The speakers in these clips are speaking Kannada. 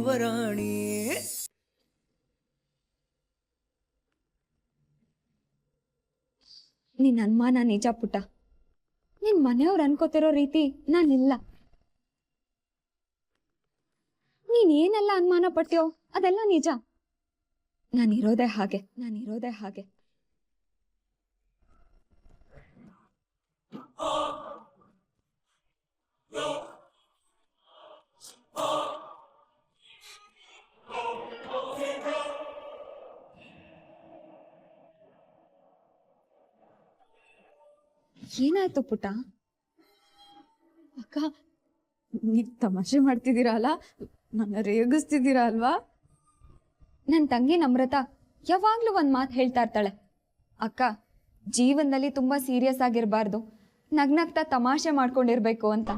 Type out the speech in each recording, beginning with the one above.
ಯುವರಾಣಿ. ನಿನ್ನ ಅನುಮಾನ ನಿಜ ಪುಟ್ಟ. ನಿನ್ ಮನೆಯವ್ರು ಅನ್ಕೋತಿರೋ ರೀತಿ ನಾನಿಲ್ಲ. ನೀನ್ ಏನೆಲ್ಲ ಅನುಮಾನ ಪಡ್ತೀಯೋ ಅದೆಲ್ಲ ನಿಜ. ನಾನಿರೋದೇ ಹಾಗೆ. ಏನಾಯ್ತು ಪುಟ್ಟ? ಅಕ್ಕ, ನೀವ್ ತಮಾಷೆ ಮಾಡ್ತಿದ್ದೀರಾ ಅಲ್ಲ? ನನ್ನ ರೇಗಿಸ್ತಿದ್ದೀರಾ ಅಲ್ವಾ? ನನ್ನ ತಂಗಿ ನಮ್ರತ ಯಾವಾಗ್ಲೂ ಒಂದ್ ಮಾತು ಹೇಳ್ತಾ ಇರ್ತಾಳೆ, ಅಕ್ಕ ಜೀವನದಲ್ಲಿ ತುಂಬಾ ಸೀರಿಯಸ್ ಆಗಿರ್ಬಾರ್ದು, ನಗ್ನಗ್ತಾ ತಮಾಷೆ ಮಾಡ್ಕೊಂಡಿರ್ಬೇಕು ಅಂತ.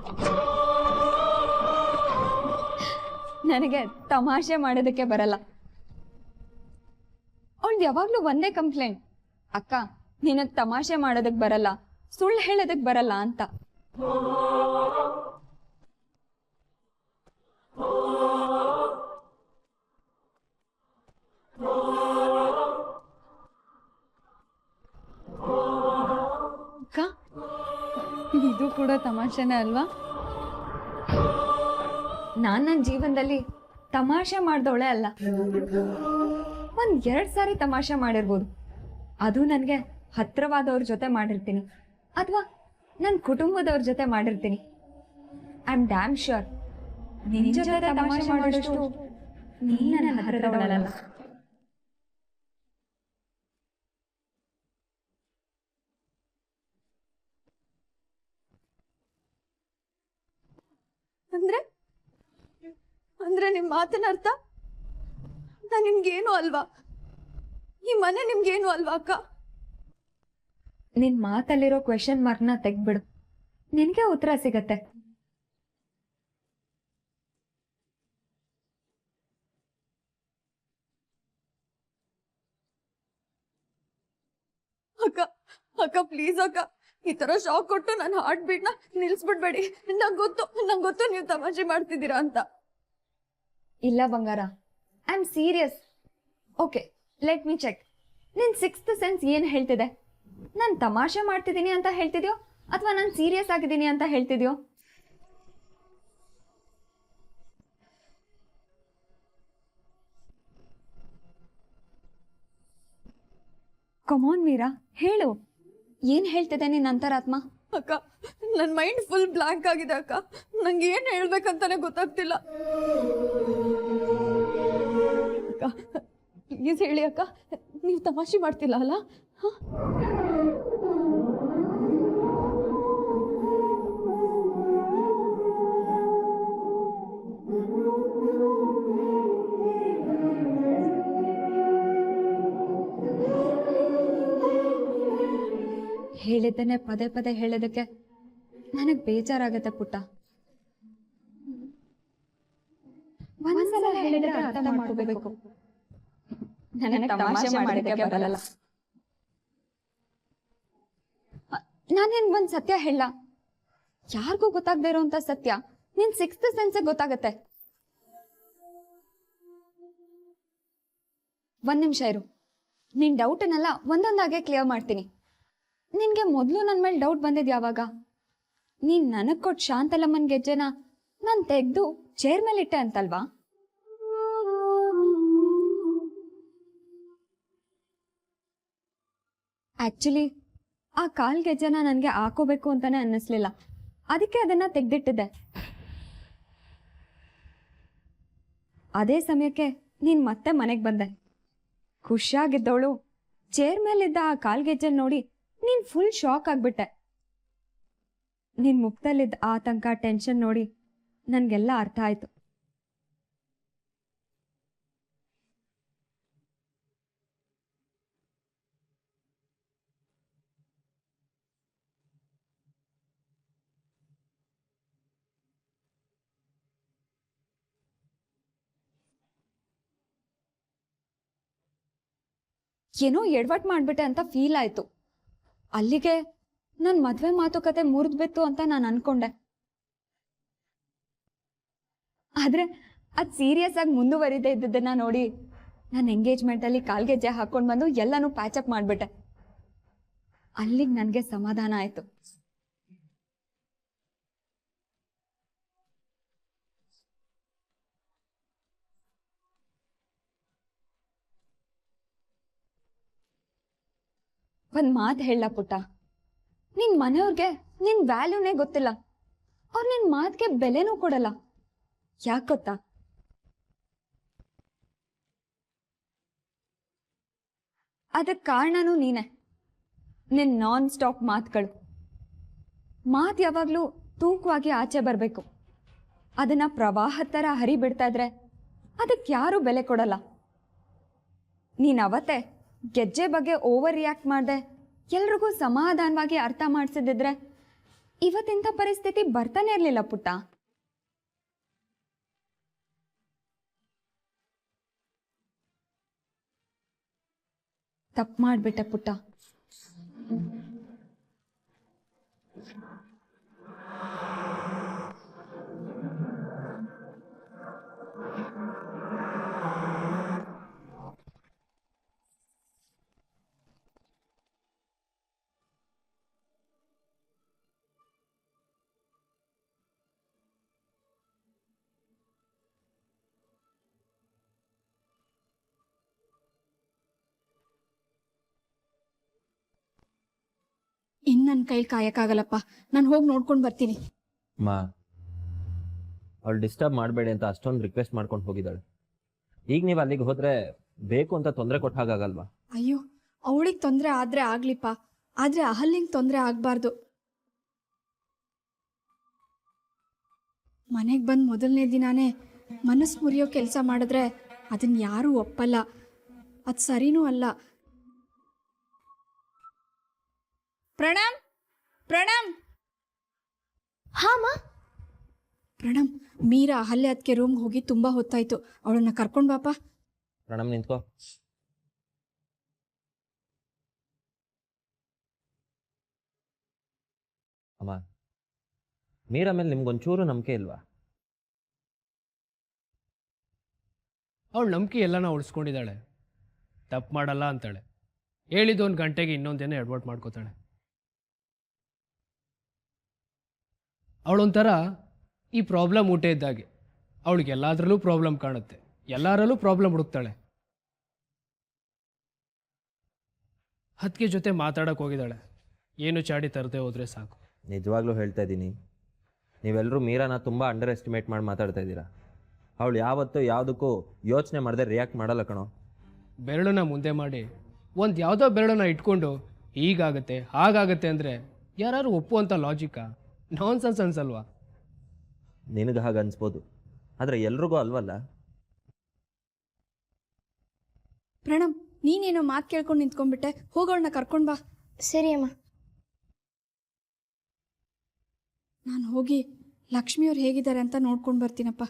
ನನಗೆ ತಮಾಷೆ ಮಾಡೋದಕ್ಕೆ ಬರಲ್ಲ. ಅವಳು ಯಾವಾಗ್ಲೂ ಒಂದೇ ಕಂಪ್ಲೇಂಟ್, ಅಕ್ಕ ನಿನಗ್ ತಮಾಷೆ ಮಾಡೋದಕ್ ಬರಲ್ಲ, ಸುಳ್ಳು ಹೇಳೋದಕ್ ಬರಲ್ಲ ಅಂತ. ಅಕ್ಕ, ಇದು ಕೂಡ ತಮಾಷೆನೇ ಅಲ್ವಾ? ನಾನ್ ನನ್ನ ಜೀವನದಲ್ಲಿ ತಮಾಷೆ ಮಾಡ್ದವಳೆ ಅಲ್ಲ. ಒಂದ್ 2 ಸಾರಿ ತಮಾಷೆ ಮಾಡಿರ್ಬೋದು, ಅದು ನನಗೆ ಹತ್ರವಾದವ್ರ ಜೊತೆ ಮಾಡಿರ್ತೀನಿ ಅಥವಾ ನನ್ನ ಕುಟುಂಬದವ್ರ ಜೊತೆ ಮಾಡಿರ್ತೀನಿ. ಐ ಆಮ್ ಡ್ಯಾಮ್ ಶ್ಯೂರ್ ನಿನ್ನ ಜೊತೆ ತಮಾಷೆ ಮಾಡೋಷ್ಟು ನೀನು ನನ್ನ ಹತ್ರದವಳಲ್ಲ. ಅಂದ್ರೆ ನಿಮ್ ಮಾತಿನ ಅರ್ಥ ನಾನ್ ನಿಮ್ಗೇನು ಅಲ್ವಾ? ಈ ಮನೆ ನಿಮ್ಗೇನು ಅಲ್ವಾ ಅಕ್ಕ? ನಿನ್ ಮಾತಲ್ಲಿರೋ ಕ್ವೆಶನ್ ಮಾರ್ಕ್ನ ತೆಗ್ಬಿಡು, ನಿನ್ಗೆ ಉತ್ತರ ಸಿಗತ್ತೆ. ಅಕ್ಕ ಅಕ್ಕ ಪ್ಲೀಸ್ ಅಕ್ಕ, ಈ ತರ ಶಾಕ್ ಕೊಟ್ಟು ನನ್ನ ಹಾರ್ಟ್ ಬೀಟ್ ನ ನಿಲ್ಸ್ಬಿಡ್ಬೇಡಿ. ನಂಗೆ ಗೊತ್ತು ನೀವು ತಮಾಷೆ ಮಾಡ್ತಿದ್ದೀರಾ ಅಂತ. ಇಲ್ಲ ಬಂಗಾರ, I am serious. Okay, let me check. ನಿನ್ 6th ಸೆನ್ಸ್ ಏನ್ ಹೇಳ್ತಿದೆ? ನಾನು ತಮಾಷೆ ಮಾಡ್ತಿದ್ದೀನಿ ಅಂತ ಹೇಳ್ತಿದ್ಯೋ ಅಥವಾ ನಾನು ಸೀರಿಯಸ್ ಆಗಿದ್ದೀನಿ ಅಂತ ಹೇಳ್ತಿದ್ಯೋ? ಕಮಾನ್ ಮೀರಾ, ಹೇಳು, ಏನ್ ಹೇಳ್ತಿದೆ ನಿನ್ ಅಂತರಾತ್ಮ? ಅಕ್ಕ, ನನ್ನ ಮೈಂಡ್ ಫುಲ್ ಬ್ಲಾಂಕ್ ಆಗಿದೆ ಅಕ್ಕ. ನಂಗೆ ಏನ್ ಹೇಳ್ಬೇಕಂತಾನೆ ಗೊತ್ತಾಗ್ತಿಲ್ಲ. ಅಕ್ಕ ಪ್ಲೀಸ್ ಹೇಳಿ ಅಕ್ಕ, ನೀವು ತಮಾಷೆ ಮಾಡ್ತಿಲ್ಲ ಅಲ್ಲ? ಹೇಳಿದ್ದೇನೆ ಪದೇ ಪದೇ ಹೇಳೋದಕ್ಕೆ ನನಗೆ ಬೇಜಾರಾಗತ್ತೆ ಪುಟ್ಟ. ಒಂದ್ಸಲ ಹೇಳಿದ್ರೆ ಅರ್ಥ ಮಾಡಬೇಕು. ನನಗೆ ತಮಾಷೆ ಮಾಡೋದಕ್ಕೆ ಬರಲ್ಲ. ನಾನೇನ್ ಒಂದ್ ಸತ್ಯ ಹೇಳ, ಯಾರಿಗೂ ಗೊತ್ತಾಗದೇ ಇರೋಂತ ಸತ್ಯ ನಿನ್ 6th ಸೆನ್ಸ್ ಗೊತ್ತಾಗತ್ತೆ. ಒಂದ್ ನಿಮಿಷ ಇರು, ನಿನ್ ಡೌಟ್ನೆಲ್ಲ ಒಂದೊಂದಾಗೆ ಕ್ಲಿಯರ್ ಮಾಡ್ತೀನಿ. ನಿನ್ಗೆ ಮೊದಲು ನನ್ನ ಮೇಲೆ ಡೌಟ್ ಬಂದಿದ್ ಯಾವಾಗ? ನೀನ್ ನನಗ್ ಕೊಟ್ಟು ಶಾಂತಲಮ್ಮನ್ ಗೆಜ್ಜೆನ ನಾನ್ ತೆಗ್ದು ಚೇರ್ ಮೇಲೆ ಇಟ್ಟೆ ಅಂತಲ್ವಾ? ಆಕ್ಚುಲಿ ಆ ಕಾಲ್ ಗೆಜ್ಜೆನ ನನ್ಗೆ ಹಾಕೋಬೇಕು ಅಂತಾನೆ ಅನ್ನಿಸ್ಲಿಲ್ಲ, ಅದಕ್ಕೆ ಅದನ್ನ ತೆಗ್ದಿಟ್ಟಿದ್ದೆ. ಅದೇ ಸಮಯಕ್ಕೆ ನೀನ್ ಮತ್ತೆ ಮನೆಗ್ ಬಂದೆ. ಖುಷಿಯಾಗಿದ್ದವಳು ಚೇರ್ ಮೇಲಿದ್ದ ಆ ಕಾಲ್ ಗೆಜ್ಜೆ ನೋಡಿ ನೀನ್ ಫುಲ್ ಶಾಕ್ ಆಗ್ಬಿಟ್ಟೆ. ನಿನ್ ಮುಖದಲ್ಲಿದ್ದ ಆತಂಕ, ಟೆನ್ಷನ್ ನೋಡಿ ನನ್ಗೆಲ್ಲ ಅರ್ಥ ಆಯ್ತು. ಏನೋ ಎಡವಟ್ ಮಾಡ್ಬಿಟ್ಟೆ ಅಂತ ಫೀಲ್ ಆಯ್ತು. ಅಲ್ಲಿಗೆ ನನ್ ಮದ್ವೆ ಮಾತುಕತೆ ಮುರಿದ್ಬಿತ್ತು ಅಂತ ನಾನು ಅನ್ಕೊಂಡೆ. ಆದ್ರೆ ಅದು ಸೀರಿಯಸ್ ಆಗಿ ಮುಂದುವರಿದೇ ಇದ್ದದನ್ನ ನೋಡಿ ನಾನು ಎಂಗೇಜ್ಮೆಂಟಲ್ಲಿ ಕಾಲ್ಗೆಜ್ಜೆ ಹಾಕೊಂಡು ಬಂದು ಎಲ್ಲನೂ ಪ್ಯಾಚಪ್ ಮಾಡಿಬಿಟ್ಟೆ. ಅಲ್ಲಿಗೆ ನನಗೆ ಸಮಾಧಾನ ಆಯಿತು. ಒಂದು ಮಾತು ಹೇಳ ಪುಟ್ಟ, ನಿನ್ ಮನೆಯವ್ರಿಗೆ ನಿನ್ ವ್ಯಾಲ್ಯೂನೇ ಗೊತ್ತಿಲ್ಲ. ಅವ್ರು ನಿನ್ ಮಾತಿಗೆ ಬೆಲೆನೂ ಕೊಡಲ್ಲ. ಯಾಕೆ ಗೊತ್ತಾ? ಅದಕ್ಕೆ ಕಾರಣನೂ ನೀನೆ. ನಿನ್ ನಾನ್ ಸ್ಟಾಪ್ ಮಾತುಗಳು. ಮಾತು ಯಾವಾಗಲೂ ತೂಕವಾಗಿ ಆಚೆ ಬರಬೇಕು. ಅದನ್ನ ಪ್ರವಾಹದ ಥರ ಹರಿಬಿಡ್ತಾ ಇದ್ರೆ ಅದಕ್ಕೆ ಯಾರೂ ಬೆಲೆ ಕೊಡಲ್ಲ. ನೀನು ಅವತ್ತೇ ಗೆಜ್ಜೆ ಬಗ್ಗೆ ಓವರ್ ರಿಯಾಕ್ಟ್ ಮಾಡಿದೆ ಎಲ್ರಿಗೂ ಸಮಾಧಾನವಾಗಿ ಅರ್ಥ ಮಾಡಿಸಿದ್ರೆ ಇವತ್ತಿಂಥ ಪರಿಸ್ಥಿತಿ ಬರ್ತಾನೆ ಇರಲಿಲ್ಲ ಪುಟ್ಟ. ತಪ್ಪು ಮಾಡಿಬಿಟ್ಟೆ ಪುಟ್ಟ. ಇನ್ನು ನನ್ನ ಕೈಲಿ ಕಾಯಕ್ಕಾಗಲ್ಲಪ್ಪ. ನಾನು ಹೋಗಿ ನೋಡ್ಕೊಂಡು ಬರ್ತೀನಿ. ಮಾ, ಅವಳು ಡಿಸ್ಟರ್ಬ್ ಮಾಡಬೇಡಿ ಅಂತ ಅಷ್ಟೊಂದು ರಿಕ್ವೆಸ್ಟ್ ಮಾಡ್ಕೊಂಡು ಹೋಗಿದ್ದಾಳೆ. ಈಗ ನೀವು ಅಲ್ಲಿಗೆ ಹೋದ್ರೆ ಬೇಕು ಅಂತ ತೊಂದರೆ ಕೊಟ್ಟ ಹಾಗಾಗಲ್ವಾ? ಅಯ್ಯೋ, ಅವಳಿಗೆ ತೊಂದರೆ ಆದರೆ ಆಗ್ಲಿಪ್ಪ, ಆದರೆ ಅಹಲ್ಯಂಗೆ ತೊಂದರೆ ಆಗಬಾರ್ದು. ಮನೆಗೆ ಬಂದು ಮೊದಲನೇ ದಿನಾನೇ ಮನಸ್ಸು ಮುರಿಯೋ ಕೆಲಸ ಮಾಡಿದ್ರೆ ಅದನ್ನು ಯಾರೂ ಒಪ್ಪಲ್ಲ. ಅದು ಸರಿನೂ ಅಲ್ಲ. ಪ್ರಣಮ್, ಪ್ರಣಮ್. ಹಾಮ ಪ್ರಣಮ್, ಮೀರಾ ಅಹಲ್ಯ ಅದಕ್ಕೆ ರೂಮ್ಗೆ ಹೋಗಿ ತುಂಬ ಹೊತ್ತಾಯ್ತು. ಅವಳನ್ನ ಕರ್ಕೊಂಡು ಬಾಪ. ಪ್ರಣಮ್, ನಿಂತ್ಕೋ. ಅಮ್ಮ, ಮೀರಾ ಮೇಲೆ ನಿಮ್ಗೊಂಚೂರು ನಂಬಿಕೆ ಇಲ್ವಾ? ಅವಳು ನಂಬಿಕೆ ಎಲ್ಲನ ಉಳಿಸ್ಕೊಂಡಿದ್ದಾಳೆ. ತಪ್ಪು ಮಾಡಲ್ಲ ಅಂತಾಳೆ. ಹೇಳಿದ 1 ಗಂಟೆಗೆ ಇನ್ನೊಂದೇನೋ ಎಡ್ವರ್ಟ್ ಮಾಡ್ಕೋತಾಳೆ. ಅವಳೊಂಥರ ಈ ಪ್ರಾಬ್ಲಮ್ ಊಟ ಇದ್ದಾಗೆ. ಅವಳಿಗೆ ಎಲ್ಲದರಲ್ಲೂ ಪ್ರಾಬ್ಲಮ್ ಕಾಣುತ್ತೆ, ಎಲ್ಲರಲ್ಲೂ ಪ್ರಾಬ್ಲಮ್ ಹುಡುಕ್ತಾಳೆ. ಹತ್ಗೆ ಜೊತೆ ಮಾತಾಡೋಕೆ ಹೋಗಿದ್ದಾಳೆ. ಏನು ಚಾಡಿ ತರದೆ ಹೋದರೆ ಸಾಕು. ನಿಜವಾಗ್ಲೂ ಹೇಳ್ತಾ ಇದ್ದೀನಿ, ನೀವೆಲ್ಲರೂ ಮೀರಾನ ತುಂಬ ಅಂಡರ್ ಎಸ್ಟಿಮೇಟ್ ಮಾಡಿ ಮಾತಾಡ್ತಾ ಇದ್ದೀರಾ. ಅವಳು ಯಾವತ್ತೂ ಯಾವುದಕ್ಕೂ ಯೋಚನೆ ಮಾಡದೆ ರಿಯಾಕ್ಟ್ ಮಾಡಲ್ಲ ಕಣೋ. ಬೆರಳನ್ನ ಮುಂದೆ ಮಾಡಿ ಒಂದು ಯಾವುದೋ ಬೆರಳನ್ನ ಇಟ್ಕೊಂಡು ಹೀಗಾಗತ್ತೆ ಹಾಗಾಗತ್ತೆ ಅಂದರೆ ಯಾರು ಒಪ್ಪುವಂಥ ಲಾಜಿಕ್ಕಾ? ನಾನ್ಸೆನ್ಸ್ ಅನ್ಸಲ್ವಾ? ನಿನಗೆ ಹಾಗೆ ಅನ್ಸ್ಬೋದು, ಆದರೆ ಎಲ್ರಿಗೂ ಅಲ್ವಲ್ಲ. ಪ್ರಣಮ್, ನೀನೇನೋ ಮಾತು ಕೇಳ್ಕೊಂಡು ನಿಂತ್ಕೊಂಡ್ಬಿಟ್ಟೆ. ಹೋಗೋಳನ್ನ ಕರ್ಕೊಂಡು ಬಾ. ಸರಿ ಅಮ್ಮ. ನಾನು ಹೋಗಿ ಲಕ್ಷ್ಮಿಯವ್ರು ಹೇಗಿದ್ದಾರೆ ಅಂತ ನೋಡ್ಕೊಂಡು ಬರ್ತೀನಪ್ಪ.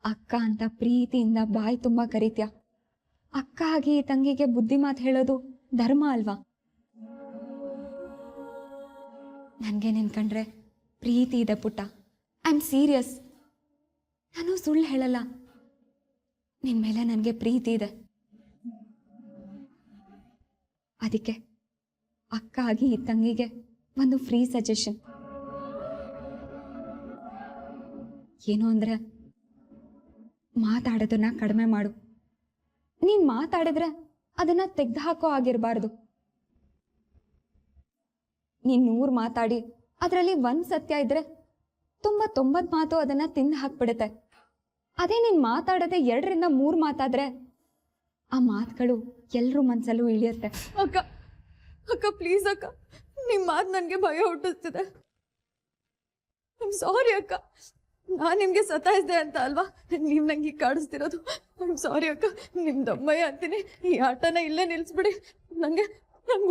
ಅಕ್ಕ ಅಂತ ಪ್ರೀತಿಯಿಂದ ಬಾಯಿ ತುಂಬ ಕರೀತ್ಯ. ಅಕ್ಕ ಆಗಿ ತಂಗಿಗೆ ಬುದ್ಧಿ ಮಾತು ಹೇಳೋದು ಧರ್ಮ ಅಲ್ವಾ? ನನಗೆ ನಿನ್ಕಂಡ್ರೆ ಪ್ರೀತಿ ಇದೆ ಪುಟ್ಟ. I am serious. ನಾನು ಸುಳ್ಳು ಹೇಳಲ್ಲ. ನಿನ್ನ ಮೇಲೆ ನನಗೆ ಪ್ರೀತಿ ಇದೆ. ಅದಕ್ಕೆ ಅಕ್ಕ ಆಗಿ ತಂಗಿಗೆ ಒಂದು ಫ್ರೀ ಸಜೆಷನ್ ಏನು ಅಂದರೆ, ಮಾತಾಡೋದನ್ನ ಕಡಿಮೆ ಮಾಡು. ನೀನು ಮಾತಾಡಿದ್ರೆ ಅದನ್ನ ತೆಗೆದು ಹಾಕೋ ಆಗಿರಬಾರ್ದು. ನೀನು 100 ಮಾತಾಡಿ ಅದರಲ್ಲಿ 1 ಸತ್ಯ ಇದ್ರೆ 90 ಮಾತು ಅದನ್ನ ತಿಂದು ಹಾಕ್ಬಿಡುತ್ತೆ. ಅದೇ ನೀನು ಮಾತಾಡದೆ 2ರಿಂದ 3 ಮಾತಾದ್ರೆ ಆ ಮಾತುಗಳು ಎಲ್ಲರೂ ಮನಸ್ಸಲ್ಲೂ ಇಳಿಯುತ್ತೆ. ಅಕ್ಕ ಅಕ್ಕ ಪ್ಲೀಸ್ ಅಕ್ಕ, ನಿಮ್ಮ ಮಾತು ನನಗೆ ಭಯ ಹುಟ್ಟಿಸ್ತಿದೆ. ಐಮ್ ಸಾರಿ ಅಕ್ಕ. ನಾನು ನಿಮಗೆ ಸತಾಯಿಸಿದೆ ಅಂತ ಅಲ್ವಾ ನೀವು ನಂಗೆ ಕಾಡಿಸ್ತಿರೋದು. ಐಮ್ ಸಾರಿ ಅಕ್ಕ. ನಿಮ್ಮ ದಮ್ಮಯ್ಯ ಅಂತೀನಿ. ಈ ಆಟನ ಇಲ್ಲೇ ನಿಲ್ಲಿಸ್ಬಿಡಿ. ನಂಗೆ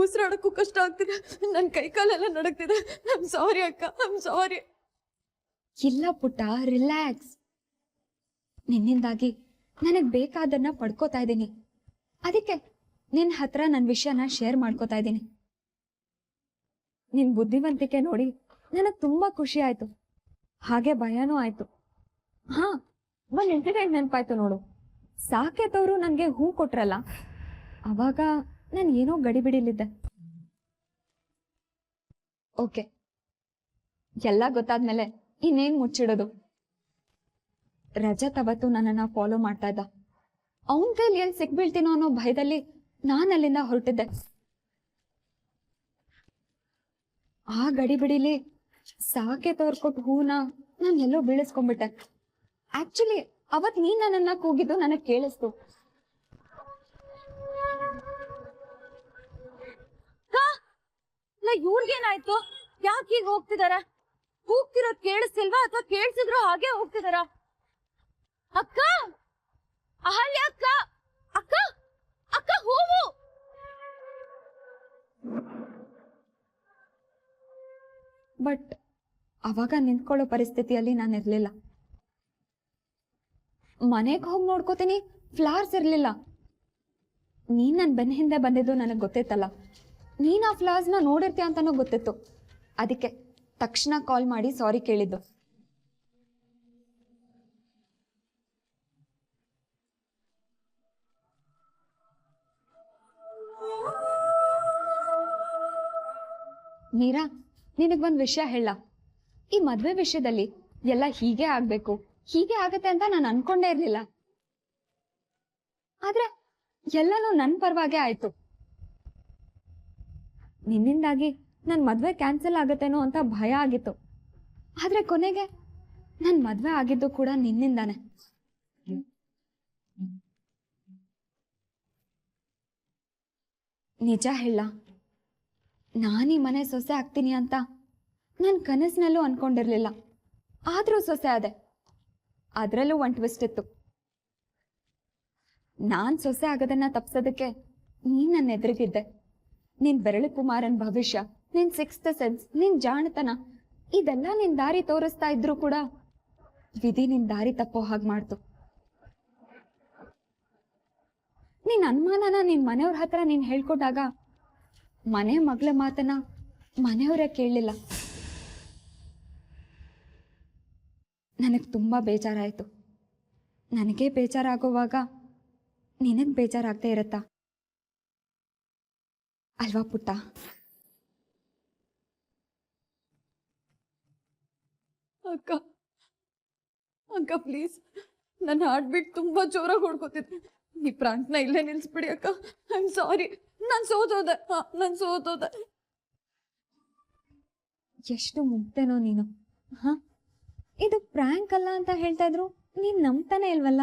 ಉಸಿರಾಡೋಕ್ಕೂ ಕಷ್ಟ ಆಗ್ತಿದೆ. ನನ್ನ ಕೈಕಾಲೆಲ್ಲ ನಡಕ್ತಿದೆ. ಐಮ್ ಸಾರಿ ಅಕ್ಕ, ಐಮ್ ಸಾರಿ. ಇಲ್ಲ ಪುಟ್ಟ, ರಿಲ್ಯಾಕ್ಸ್. ನಿನ್ನಿಂದಾಗಿ ನನಗೆ ಬೇಕಾದನ್ನ ಪಡ್ಕೋತಾ ಇದ್ದೀನಿ. ಅದಕ್ಕೆ ನಿನ್ನ ಹತ್ರ ನನ್ನ ವಿಷಯನ ಶೇರ್ ಮಾಡ್ಕೋತಾ ಇದ್ದೀನಿ. ನಿನ್ ಬುದ್ಧಿವಂತಿಕೆ ನೋಡಿ ನನಗೆ ತುಂಬಾ ಖುಷಿ ಆಯ್ತು, ಹಾಗೆ ಭಯನೂ ಆಯ್ತು. ಹಾ, ಒಂದ್ ಇನ್ಸಿಡೆಂಟ್ ನೆನಪಾಯ್ತು ನೋಡು. ಸಾಕೇತವ್ರು ನನಗೆ ಹೂ ಕೊಟ್ರಲ್ಲ, ಅವಾಗ ನಾನು ಏನೋ ಗಡಿಬಿಡಿಲಿದ್ದೆ. ಓಕೆ, ಎಲ್ಲ ಗೊತ್ತಾದ್ಮೇಲೆ ಇನ್ನೇನ್ ಮುಚ್ಚಿಡೋದು. ರಜತ್ ಅವತ್ತು ನನ್ನನ್ನ ಫಾಲೋ ಮಾಡ್ತಾ ಇದ್ದ. ಅವನ ಕೈಲಿ ಎಲ್ಲಿ ಸಿಕ್ಬೀಳ್ತೀನೋ ಅನ್ನೋ ಭಯದಲ್ಲಿ ನಾನು ಅಲ್ಲಿಂದ ಹೊರಟಿದ್ದೆ. ಆ ಗಡಿಬಿಡಿಲಿ ಸಾಕೇತ್ ಕೊಟ್ಟು ಹೂನ ನಾನು ಎಲ್ಲೋ ಬೀಳಿಸ್ಕೊಂಡ್ಬಿಟ್ಟೆ. ಆಕ್ಚುಲಿ ಅವತ್ ನೀನ್ ನನ್ನನ್ನ ಕೂಗಿದ್ದು ನನಗ್ ಕೇಳಿಸ್ತು. ಇವ್ರಿಗೇನಾಯ್ತು? ಯಾಕೆ ಈಗ ಹೋಗ್ತಿದಾರ? ಹೋಗ್ತಿರೋದ್ ಕೇಳಿಸ್ತಿಲ್ವಾ ಅಥವಾ ಕೇಳಿಸಿದ್ರು ಹಾಗೆ ಹೋಗ್ತಿದಾರ? ಅಕ್ಕ, ಅಹಲ್ಯ ಅಕ್ಕ, ಅಕ್ಕ, ಅಕ್ಕ ಹೂವು. ಬಟ್ ಅವಾಗ ನಿಂತ್ಕೊಳ್ಳೋ ಪರಿಸ್ಥಿತಿಯಲ್ಲಿ ನಾನು ಇರ್ಲಿಲ್ಲ. ಮನೆಗೆ ಹೋಗಿ ನೋಡ್ಕೋತೀನಿ, ಫ್ಲವರ್ಸ್ ಇರ್ಲಿಲ್ಲ. ನೀನ್ ನನ್ ಬೆನ್ನ ಹಿಂದೆ ಬಂದಿದ್ದು ನನಗೆ ಗೊತ್ತಿತ್ತಲ್ಲ, ನೀನ್ ಆ ಫ್ಲವರ್ಸ್ನ ನೋಡಿರ್ತೀಯ ಅಂತಾನೂ ಗೊತ್ತಿತ್ತು. ಅದಕ್ಕೆ ತಕ್ಷಣ ಕಾಲ್ ಮಾಡಿ ಸಾರಿ ಕೇಳಿದ್ದು. ಮೀರಾ, ನಿನಗೊಂದು ವಿಷಯ ಹೇಳ. ಈ ಮದ್ವೆ ವಿಷಯದಲ್ಲಿ ಎಲ್ಲ ಹೀಗೆ ಆಗ್ಬೇಕು, ಹೀಗೆ ಆಗತ್ತೆ ಅಂತ ನಾನು ಅನ್ಕೊಂಡೇ ಇರ್ಲಿಲ್ಲ. ಆದ್ರೆ ಎಲ್ಲನೂ ನನ್ನ ಪರವಾಗೇ ಆಯ್ತು. ನಿನ್ನಿಂದಾಗಿ ನನ್ ಮದ್ವೆ ಕ್ಯಾನ್ಸಲ್ ಆಗತ್ತೇನೋ ಅಂತ ಭಯ ಆಗಿತ್ತು. ಆದ್ರೆ ಕೊನೆಗೆ ನನ್ ಮದ್ವೆ ಆಗಿದ್ದು ಕೂಡ ನಿನ್ನಿಂದಾನೆ. ನಿಜ ಹೇಳ, ನಾನೀ ಮನೆ ಸೊಸೆ ಆಗ್ತೀನಿ ಅಂತ ನನ್ ಕನಸಿನಲ್ಲೂ ಅನ್ಕೊಂಡಿರ್ಲಿಲ್ಲ. ಆದ್ರೂ ಸೊಸೆ ಆದೆ. ಅದ್ರಲ್ಲೂ ಒಂದು ಟ್ವಿಸ್ಟ್ ಇತ್ತು. ನಾನ್ ಸೊಸೆ ಆಗೋದನ್ನ ತಪ್ಸೋದಕ್ಕೆ ನೀನ್ ನನ್ನ ಎದುರಿಗಿದ್ದೆ. ನಿನ್ ಬೆರಳು ಕುಮಾರನ್ ಭವಿಷ್ಯ, ನಿನ್ ಸಿಕ್ಸ್ತ್ ಸೆನ್ಸ್, ನಿನ್ ಜಾಣತನ ಇದೆಲ್ಲ ನಿನ್ ದಾರಿ ತೋರಿಸ್ತಾ ಇದ್ರು ಕೂಡ ವಿಧಿ ನಿನ್ ದಾರಿ ತಪ್ಪೋ ಹಾಗೆ ಮಾಡ್ತು. ನಿನ್ ಅನುಮಾನನ ನಿನ್ ಮನೆಯವ್ರ ಹತ್ರ ನೀನ್ ಹೇಳ್ಕೊಟ್ಟಾಗ ಮನೆ ಮಗಳ ಮಾತನ್ನ ಮನೆಯವರೇ ಕೇಳಲಿಲ್ಲ. ನನಗೆ ತುಂಬಾ ಬೇಜಾರಾಯ್ತು. ನನಗೆ ಬೇಜಾರಾಗುವಾಗ ನಿನಗೆ ಬೇಜಾರಾಗದೆ ಇರತ್ತಾ ಅಲ್ವಾ ಪುಟ್ಟ? ಅಕ್ಕ, ಅಕ್ಕ ಪ್ಲೀಸ್, ನನ್ನ ಹಾರ್ಟ್ ಬೀಟ್ ತುಂಬಾ ಜೋರಾಗಿ ಹೊಡ್ಕೋತಿದ್ದೆ. ಈ ಪ್ರಾಂಕ್ನ ಇಲ್ಲೇ ನಿಲ್ಸ್ಬಿಡಿ ಅಕ್ಕ. ಐ ಆಮ್ ಸಾರಿ, ನಾನು ಸೋತೋದೆ. ನಾನು ಸೋತೋದೆ. ಎಷ್ಟು ಮುಗ್ತೇನೋ ನೀನು. ಹ, ಇದು ಪ್ರ್ಯಾಂಕ್ ಅಲ್ಲ ಅಂತ ಹೇಳ್ತಾ ಇದ್ರು ನೀನ್ ನಂಬ್ತಾನೆ ಇಲ್ವಲ್ಲ.